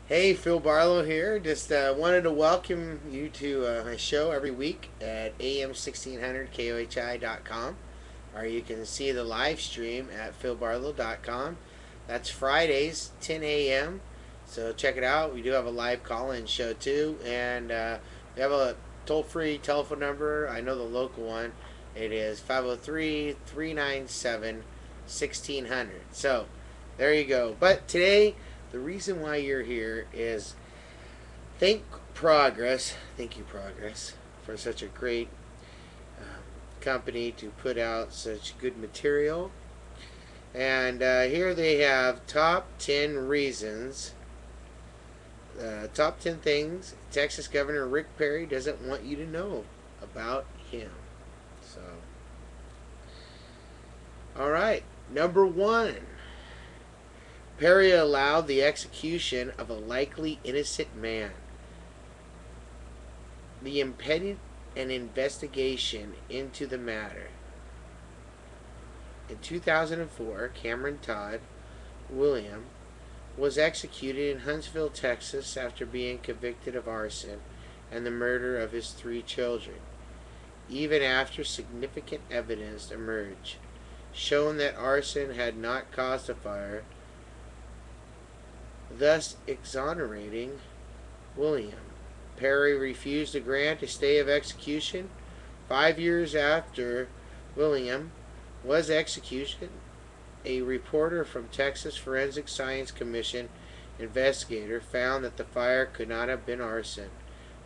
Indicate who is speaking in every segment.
Speaker 1: Hey, Phil Barlow here. Just wanted to welcome you to my show every week at am1600kohi.com, or you can see the live stream at philbarlow.com. That's Fridays, 10 a.m. So check it out. We do have a live call-in show too, and we have a toll-free telephone number. I know the local one. It is 503-397-1600. So there you go. But today, the reason why you're here is thank thank you Progress, for such a great company to put out such good material. And here they have top 10 reasons, top 10 things Texas Governor Rick Perry doesn't want you to know about him. So, all right, number one. Perry allowed the execution of a likely innocent man. The impeded an investigation into the matter. In 2004, Cameron Todd William was executed in Huntsville, Texas after being convicted of arson and the murder of his 3 children, even after significant evidence emerged showing that arson had not caused the fire, thus exonerating William. Perry refused to grant a stay of execution. 5 years after William was executed, a reporter from Texas Forensic Science Commission investigator found that the fire could not have been arson,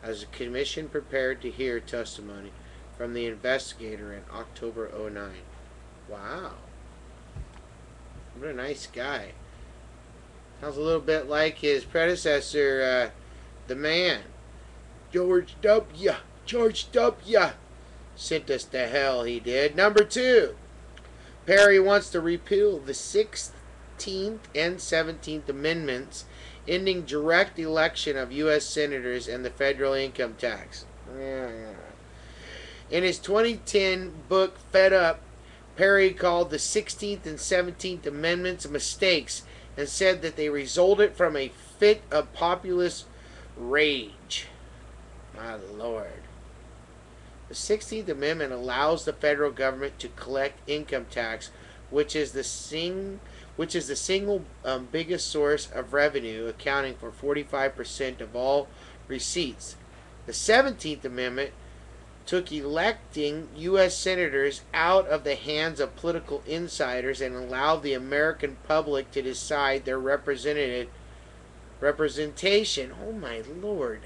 Speaker 1: as the commission prepared to hear testimony from the investigator in October '09. Wow. What a nice guy. Sounds a little bit like his predecessor, the man, George W. George W. Sent us to hell, he did. Number 2. Perry wants to repeal the 16th and 17th Amendments, ending direct election of U.S. senators and the federal income tax. In his 2010 book, Fed Up, Perry called the 16th and 17th Amendments mistakes and said that they resulted from a fit of populist rage. My Lord. The 16th Amendment allows the federal government to collect income tax, which is the single biggest source of revenue, accounting for 45% of all receipts. The 17th Amendment took electing U.S. senators out of the hands of political insiders and allowed the American public to decide their representation. Oh my Lord.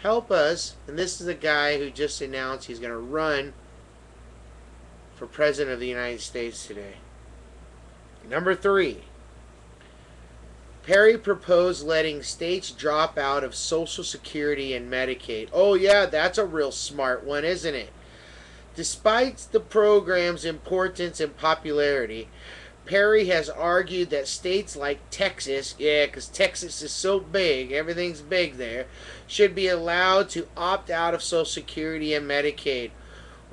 Speaker 1: Help us. And this is a guy who just announced he's going to run for President of the United States today. Number 3. Perry proposed letting states drop out of Social Security and Medicaid. Oh yeah, that's a real smart one, isn't it? Despite the program's importance and popularity, Perry has argued that states like Texas, because Texas is so big, everything's big there, should be allowed to opt out of Social Security and Medicaid.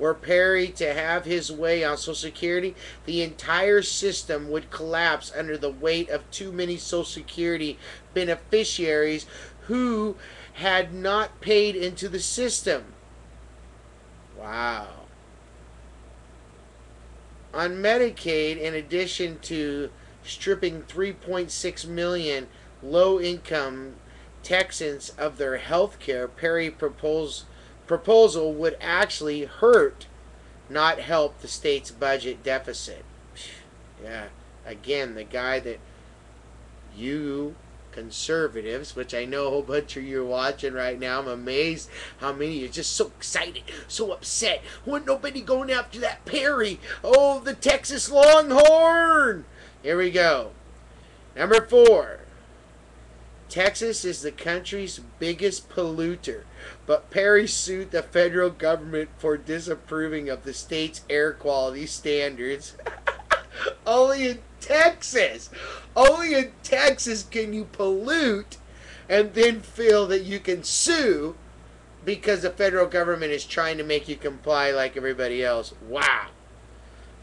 Speaker 1: Were Perry to have his way on Social Security, the entire system would collapse under the weight of too many Social Security beneficiaries who had not paid into the system. Wow. On Medicaid, in addition to stripping 3.6 million low-income Texans of their health care, Perry's proposal would actually hurt, not help the state's budget deficit. Yeah, again, the guy that you conservatives, which I know a whole bunch of you are watching right now, I'm amazed how many of you are just so excited, so upset. Want nobody going after that Perry. Oh, the Texas Longhorn. Here we go. Number 4. Texas is the country's biggest polluter, but Perry sued the federal government for disapproving of the state's air quality standards. Only in Texas can you pollute and then feel that you can sue because the federal government is trying to make you comply like everybody else. Wow.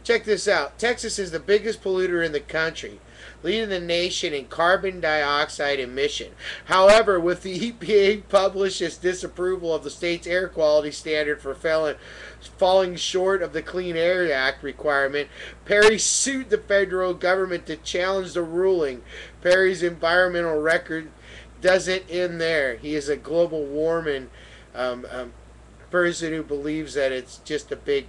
Speaker 1: Check this out. Texas is the biggest polluter in the country, leading the nation in carbon dioxide emission. However, with the EPA published its disapproval of the state's air quality standard for falling short of the Clean Air Act requirement, Perry sued the federal government to challenge the ruling. Perry's environmental record doesn't end there. He is a global warming person who believes that it's just a big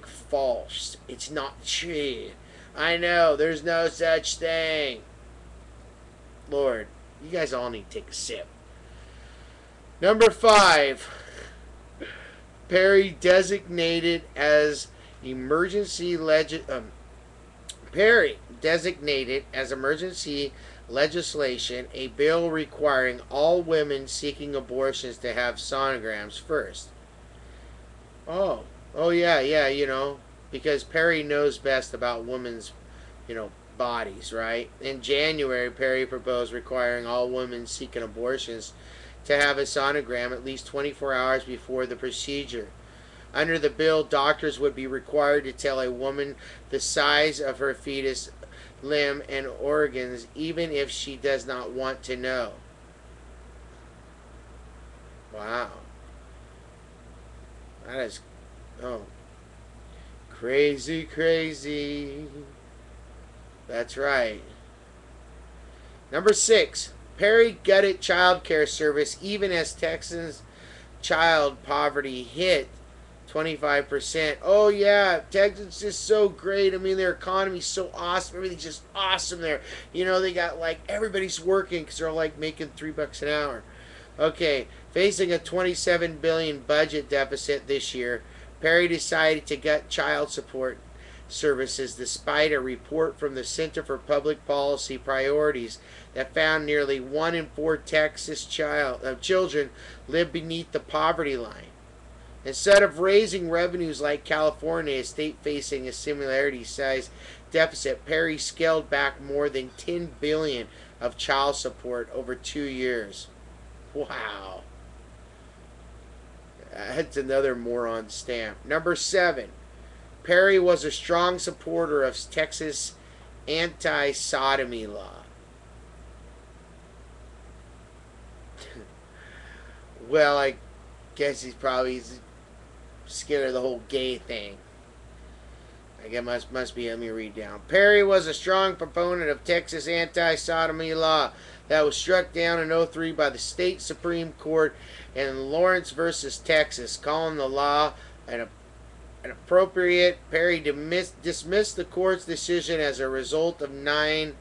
Speaker 1: false. It's not true. I know, there's no such thing. Lord, you guys all need to take a sip. Number 5. Perry designated as emergency legislation a bill requiring all women seeking abortions to have sonograms first. Oh yeah, because Perry knows best about women's, bodies, right? In January, Perry proposed requiring all women seeking abortions to have a sonogram at least 24 hours before the procedure. Under the bill, doctors would be required to tell a woman the size of her fetus, limb, and organs, even if she does not want to know. Wow. That is, crazy, crazy. That's right. Number 6. Perry gutted child care service even as Texans' child poverty hit 25%. Oh yeah, Texas is just so great. I mean, their economy's so awesome. Everything's just awesome there. They got everybody's working because they're making $3 an hour. Okay, facing a $27 billion budget deficit this year, Perry decided to gut child support services despite a report from the Center for Public Policy Priorities that found nearly 1 in 4 Texas children live beneath the poverty line. Instead of raising revenues like California, a state facing a similarity size deficit, Perry scaled back more than $10 billion of child support over 2 years. Wow. That's another moron stamp. Number 7. Perry was a strong supporter of Texas anti-sodomy law. Well, I guess he's probably scared of the whole gay thing. I guess must be, let me read down. Perry was a strong proponent of Texas anti-sodomy law that was struck down in 2003 by the state Supreme Court in Lawrence versus Texas, calling the law an appropriate. Perry dismissed the court's decision as a result of 9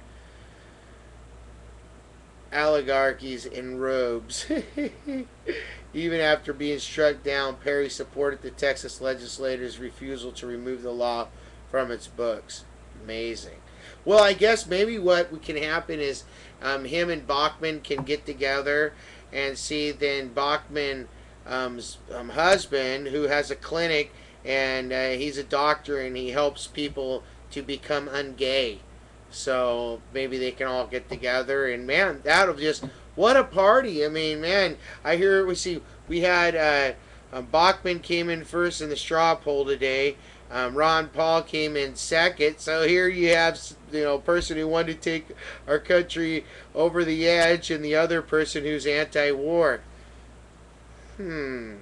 Speaker 1: oligarchies in robes. Even after being struck down, Perry supported the Texas legislators' refusal to remove the law from its books. Amazing. Well, I guess maybe what can happen is him and Bachman can get together and see then Bachman's husband, who has a clinic, and he's a doctor and he helps people to become ungay. So maybe they can all get together, and man, that'll just, what a party. I mean, man, we had Bachman came in first in the straw poll today. Ron Paul came in second. So here you have, a person who wanted to take our country over the edge, and the other person who's anti-war. Kind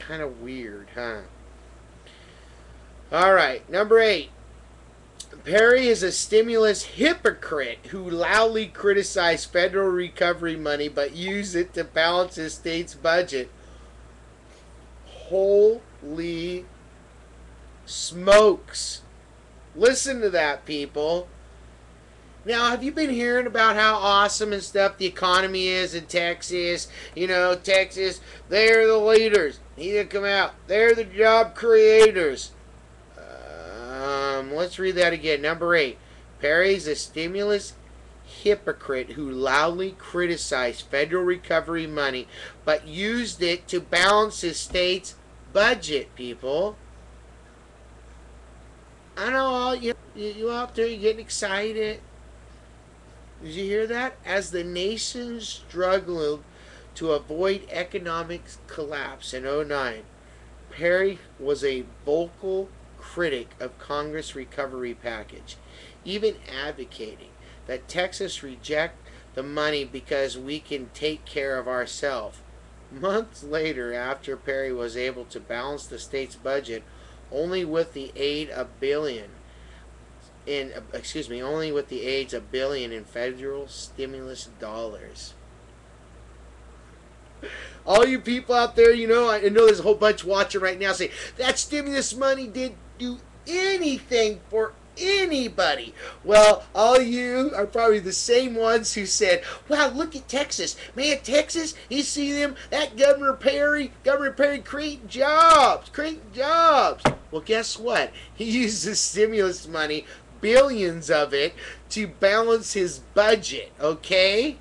Speaker 1: of weird, huh? All right, number 8. Perry is a stimulus hypocrite who loudly criticized federal recovery money but used it to balance his state's budget. Holy smokes. Listen to that, people. Now, have you been hearing about how awesome and stuff the economy is in Texas? Texas, they're the leaders. Need to come out. They're the job creators. Let's read that again. Number 8. Perry's a stimulus hypocrite who loudly criticized federal recovery money but used it to balance his state's budget, people. I know all you out there, you're getting excited. Did you hear that? As the nation struggled to avoid economic collapse in 2009, Perry was a vocal critic of Congress' recovery package, even advocating that Texas reject the money because we can take care of ourselves. Months later, after Perry was able to balance the state's budget only with the aid of billion in only with the aid of billion in federal stimulus dollars. All you people out there, I know there's a whole bunch watching right now saying that stimulus money didn't do anything for anybody. Well, all you are probably the same ones who said, wow, look at Texas. Man, Texas, you see them, that Governor Perry creating jobs. Well, guess what? He used the stimulus money, billions of it, to balance his budget, okay?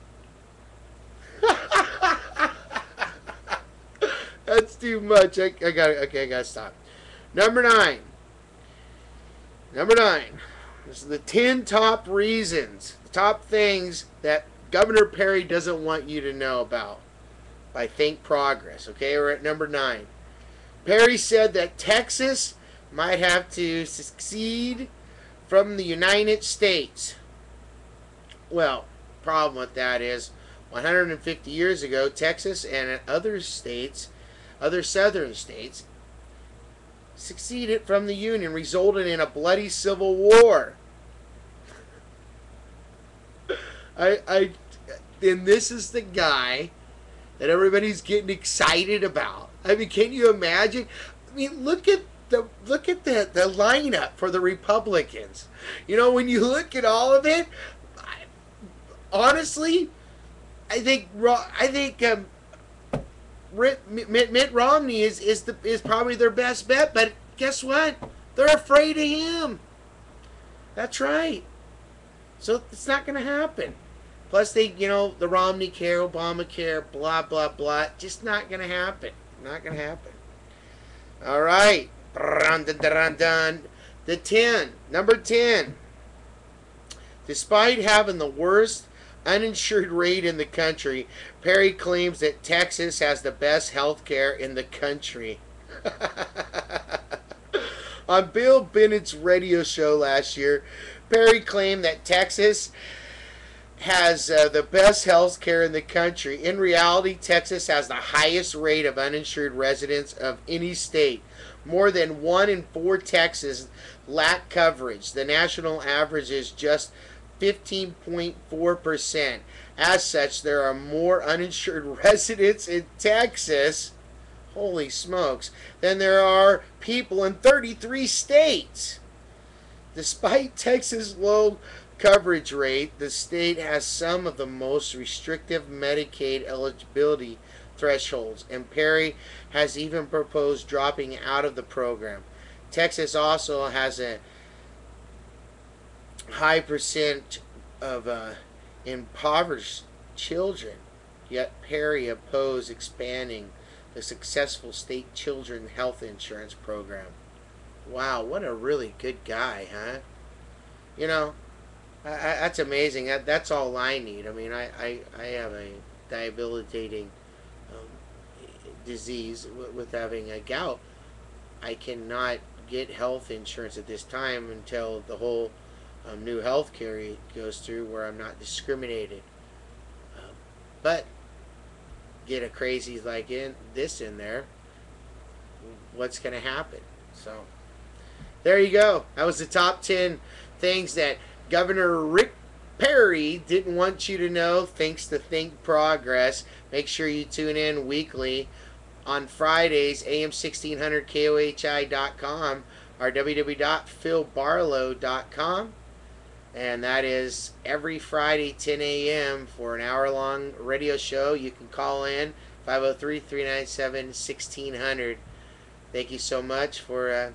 Speaker 1: That's too much. I gotta stop. Number nine. This is the 10 top reasons, the top things that Governor Perry doesn't want you to know about by Think Progress. Okay, we're at number 9. Perry said that Texas might have to secede from the United States. Well, problem with that is 150 years ago, Texas and other southern states, seceded from the Union, resulted in a bloody civil war. And this is the guy that everybody's getting excited about. I mean, can you imagine? I mean, look at the lineup for the Republicans. When you look at all of it, honestly, I think Mitt Romney is probably their best bet, but guess what? They're afraid of him. That's right. So it's not going to happen. Plus, the Romney care, Obamacare, blah blah blah, just not going to happen. Not going to happen. All right, the 10, number 10. Despite having the worst uninsured rate in the country, Perry claims that Texas has the best health care in the country. On Bill Bennett's radio show last year, Perry claimed that Texas has the best health care in the country. In reality, Texas has the highest rate of uninsured residents of any state. More than 1 in 4 Texans lack coverage. The national average is just 15.4%. As such, there are more uninsured residents in Texas, holy smokes, than there are people in 33 states. Despite Texas' low coverage rate, the state has some of the most restrictive Medicaid eligibility thresholds, and Perry has even proposed dropping out of the program. Texas also has a high percent of impoverished children, yet Perry opposed expanding the successful state children health insurance program. Wow, what a really good guy, huh? That's amazing. That's all I need. I mean, I have a debilitating disease with having a gout. I cannot get health insurance at this time until the whole new health care goes through, where I'm not discriminated. But get a crazy like this in there, what's going to happen? So there you go. That was the top 10 things that Governor Rick Perry didn't want you to know, thanks to Think Progress. Make sure you tune in weekly on Fridays, AM1600KOHI.com or www.phillipsbarlow.com. And that is every Friday, 10 a.m. for an hour-long radio show. You can call in 503-397-1600. Thank you so much for,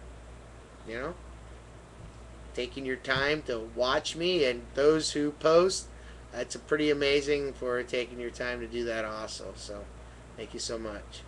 Speaker 1: taking your time to watch me. And those who post, that's pretty amazing for taking your time to do that also. So, thank you so much.